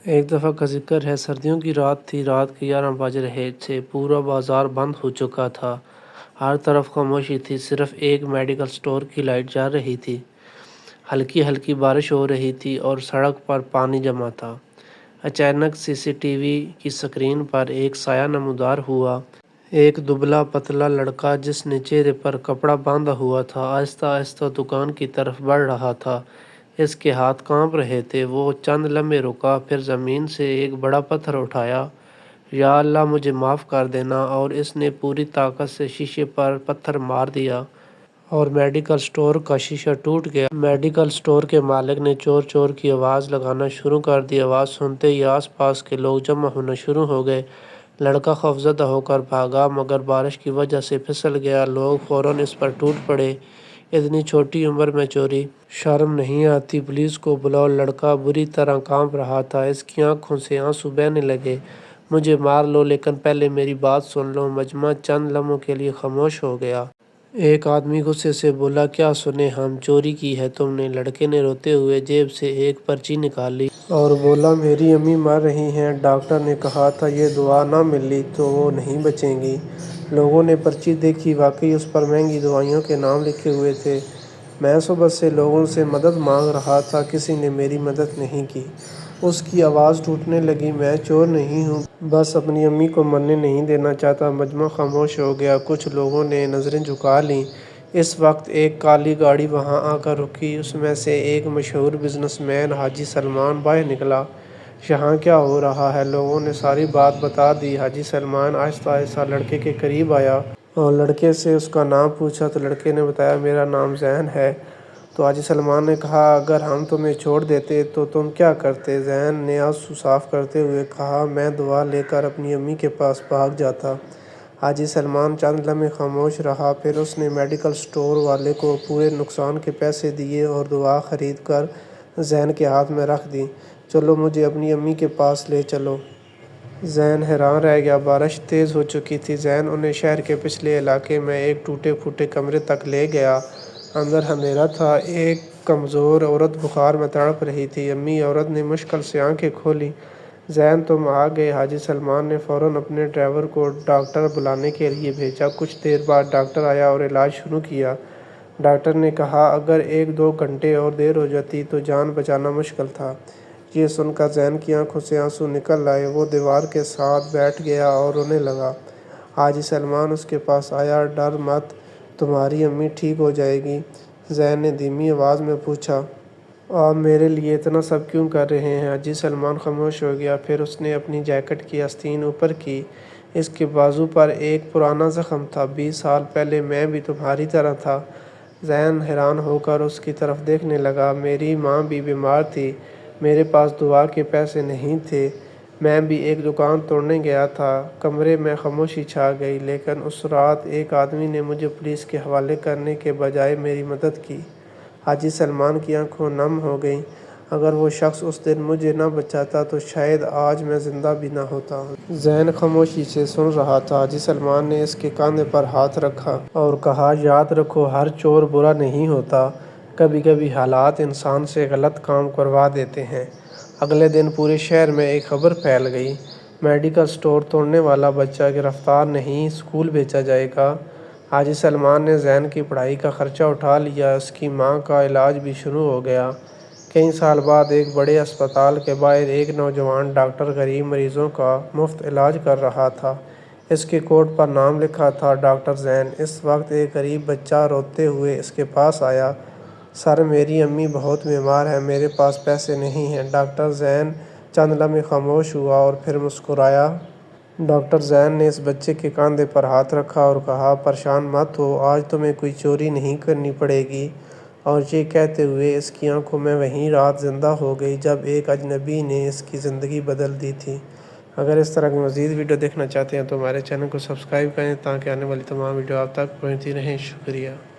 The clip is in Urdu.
ایک دفعہ کا ذکر ہے، سردیوں کی رات تھی۔ رات کے 11 بج رہے تھے۔ پورا بازار بند ہو چکا تھا۔ ہر طرف خاموشی تھی، صرف ایک میڈیکل سٹور کی لائٹ جل رہی تھی۔ ہلکی ہلکی بارش ہو رہی تھی اور سڑک پر پانی جمع تھا۔ اچانک سی سی ٹی وی کی سکرین پر ایک سایہ نمودار ہوا۔ ایک دبلا پتلا لڑکا جس نے چہرے پر کپڑا باندھا ہوا تھا، آہستہ آہستہ دکان کی طرف بڑھ رہا تھا۔ اس کے ہاتھ کانپ رہے تھے۔ وہ چند لمحے رکا، پھر زمین سے ایک بڑا پتھر اٹھایا۔ یا اللہ، مجھے معاف کر دینا، اور اس نے پوری طاقت سے شیشے پر پتھر مار دیا اور میڈیکل سٹور کا شیشہ ٹوٹ گیا۔ میڈیکل سٹور کے مالک نے چور چور کی آواز لگانا شروع کر دی۔ آواز سنتے ہی آس پاس کے لوگ جمع ہونا شروع ہو گئے۔ لڑکا خوفزدہ ہو کر بھاگا، مگر بارش کی وجہ سے پھسل گیا۔ لوگ فوراً اس پر ٹوٹ پڑے۔ اتنی چھوٹی عمر میں چوری! شرم نہیں آتی؟ پولیس کو بلاؤ! لڑکا بری طرح کانپ رہا تھا۔ اس کی آنکھوں سے آنسو بہنے لگے۔ مجھے مار لو، لیکن پہلے میری بات سن لو۔ مجمع چند لمحوں کے لیے خاموش ہو گیا۔ ایک آدمی غصے سے بولا، کیا سنیں ہم؟ چوری کی ہے تم نے؟ لڑکے نے روتے ہوئے جیب سے ایک پرچی نکالی اور بولا، میری امی مر رہی ہیں۔ ڈاکٹر نے کہا تھا یہ دوا نہ ملی تو وہ نہیں بچیں گی۔ لوگوں نے پرچی دیکھی۔ واقعی اس پر مہنگی دوائیوں کے نام لکھے ہوئے تھے۔ میں صبح سے لوگوں سے مدد مانگ رہا تھا، کسی نے میری مدد نہیں کی۔ اس کی آواز ٹوٹنے لگی، میں چور نہیں ہوں، بس اپنی امی کو مرنے نہیں دینا چاہتا۔ مجمع خاموش ہو گیا۔ کچھ لوگوں نے نظریں جھکا لیں۔ اس وقت ایک کالی گاڑی وہاں آ کر رکی۔ اس میں سے ایک مشہور بزنس مین حاجی سلمان باہر نکلا۔ یہاں کیا ہو رہا ہے؟ لوگوں نے ساری بات بتا دی۔ حاجی سلمان آہستہ آہستہ لڑکے کے قریب آیا اور لڑکے سے اس کا نام پوچھا تو لڑکے نے بتایا، میرا نام زین ہے۔ تو حاجی سلمان نے کہا، اگر ہم تمہیں چھوڑ دیتے تو تم کیا کرتے؟ زین نے آنسو صاف کرتے ہوئے کہا، میں دوا لے کر اپنی امی کے پاس بھاگ جاتا۔ حاجی سلمان چند لمحے خاموش رہا، پھر اس نے میڈیکل سٹور والے کو پورے نقصان کے پیسے دیے اور دوا خرید کر زین کے ہاتھ میں رکھ دی۔ چلو، مجھے اپنی امی کے پاس لے چلو۔ زین حیران رہ گیا۔ بارش تیز ہو چکی تھی۔ زین انہیں شہر کے پچھلے علاقے میں ایک ٹوٹے پھوٹے کمرے تک لے گیا۔ اندر اندھیرا تھا۔ ایک کمزور عورت بخار میں تڑپ رہی تھی۔ امی، عورت نے مشکل سے آنکھیں کھولیں۔ زین، تم آ گئے؟ حاجی سلمان نے فوراً اپنے ڈرائیور کو ڈاکٹر بلانے کے لیے بھیجا۔ کچھ دیر بعد ڈاکٹر آیا اور علاج شروع کیا۔ ڈاکٹر نے کہا، اگر 1-2 گھنٹے اور دیر ہو جاتی تو جان بچانا مشکل تھا۔ یہ سن کر زین کی آنکھوں سے آنسو نکل آئے۔ وہ دیوار کے ساتھ بیٹھ گیا اور رونے لگا۔ حاجی سلمان اس کے پاس آیا، ڈر مت، تمہاری امی ٹھیک ہو جائے گی۔ زین نے دھیمی آواز میں پوچھا، آپ میرے لیے اتنا سب کیوں کر رہے ہیں؟ حاجی سلمان خاموش ہو گیا۔ پھر اس نے اپنی جیکٹ کی آستین اوپر کی۔ اس کے بازو پر ایک پرانا زخم تھا۔ 20 سال پہلے میں بھی تمہاری طرح تھا۔ زین حیران ہو کر اس کی طرف دیکھنے لگا۔ میری ماں بھی بیمار تھی، میرے پاس دوا کے پیسے نہیں تھے، میں بھی ایک دکان توڑنے گیا تھا۔ کمرے میں خاموشی چھا گئی، لیکن اس رات ایک آدمی نے مجھے پولیس کے حوالے کرنے کے بجائے میری مدد کی۔ حاجی سلمان کی آنکھیں نم ہو گئیں۔ اگر وہ شخص اس دن مجھے نہ بچاتا تو شاید آج میں زندہ بھی نہ ہوتا۔ زین خاموشی سے سن رہا تھا۔ حاجی سلمان نے اس کے کاندھے پر ہاتھ رکھا اور کہا، یاد رکھو، ہر چور برا نہیں ہوتا، کبھی کبھی حالات انسان سے غلط کام کروا دیتے ہیں۔ اگلے دن پورے شہر میں ایک خبر پھیل گئی، میڈیکل سٹور توڑنے والا بچہ گرفتار نہیں، اسکول بھیجا جائے گا۔ حاجی سلمان نے زین کی پڑھائی کا خرچہ اٹھا لیا۔ اس کی ماں کا علاج بھی شروع ہو گیا۔ کئی سال بعد ایک بڑے اسپتال کے باہر ایک نوجوان ڈاکٹر غریب مریضوں کا مفت علاج کر رہا تھا۔ اس کے کوٹ پر نام لکھا تھا، ڈاکٹر زین۔ اس وقت ایک غریب بچہ روتے ہوئے اس کے پاس آیا، سر، میری امی بہت بیمار ہیں، میرے پاس پیسے نہیں ہیں۔ ڈاکٹر زین چند لمحے خاموش ہوا اور پھر مسکرایا۔ ڈاکٹر زین نے اس بچے کے کاندھے پر ہاتھ رکھا اور کہا، پریشان مت ہو، آج تمہیں کوئی چوری نہیں کرنی پڑے گی۔ اور یہ کہتے ہوئے اس کی آنکھوں میں وہی رات زندہ ہو گئی جب ایک اجنبی نے اس کی زندگی بدل دی تھی۔ اگر اس طرح کی مزید ویڈیو دیکھنا چاہتے ہیں تو ہمارے چینل کو سبسکرائب کریں تاکہ آنے والی تمام ویڈیو آپ تک پہنچتی رہیں۔ شکریہ۔